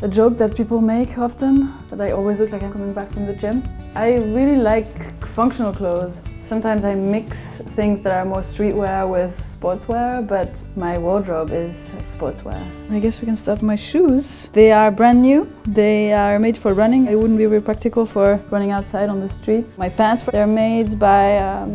A joke that people make often, that I always look like I'm coming back from the gym. I really like functional clothes. Sometimes I mix things that are more streetwear with sportswear, but my wardrobe is sportswear. I guess we can start with my shoes. They are brand new. They are made for running. They wouldn't be very practical for running outside on the street. My pants, they're made by a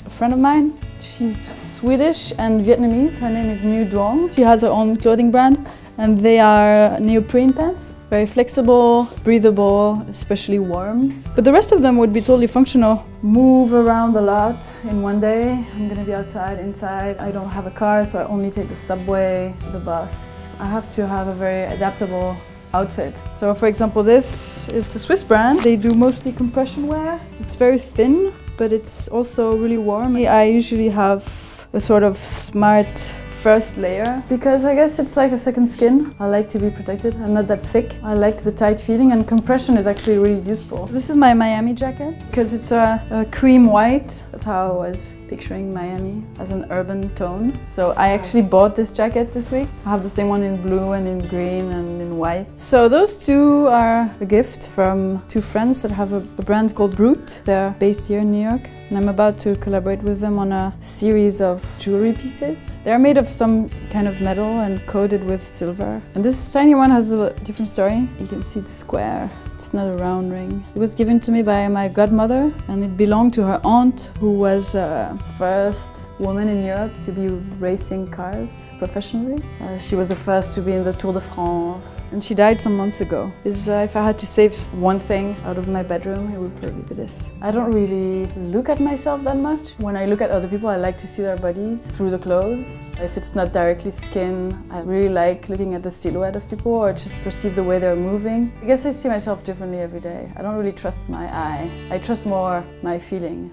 friend of mine. She's Swedish and Vietnamese. Her name is Nhu Duong. She has her own clothing brand. And they are neoprene pants, very flexible, breathable, especially warm. But the rest of them would be totally functional. Move around a lot in one day. I'm gonna be outside, inside. I don't have a car, so I only take the subway, the bus. I have to have a very adaptable outfit. So for example, this is a Swiss brand. They do mostly compression wear. It's very thin, but it's also really warm. I usually have a sort of smart first layer, because I guess it's like a second skin. I like to be protected. I'm not that thick. I like the tight feeling, and compression is actually really useful. This is my Miami jacket because it's a cream white. That's how I was picturing Miami, as an urban tone. So I actually bought this jacket this week. I have the same one in blue and in green and in white. So those two are a gift from two friends that have a brand called Root. They're based here in New York. And I'm about to collaborate with them on a series of jewelry pieces. They're made of some kind of metal and coated with silver. And this tiny one has a different story. You can see it's square. It's not a round ring. It was given to me by my godmother, and it belonged to her aunt, who was the first woman in Europe to be racing cars professionally. She was the first to be in the Tour de France, and she died some months ago. If I had to save one thing out of my bedroom, it would probably be this. I don't really look at myself that much. When I look at other people, I like to see their bodies through the clothes. If it's not directly skin, I really like looking at the silhouette of people or just perceive the way they're moving. I guess I see myself differently every day. I don't really trust my eye. I trust more my feeling.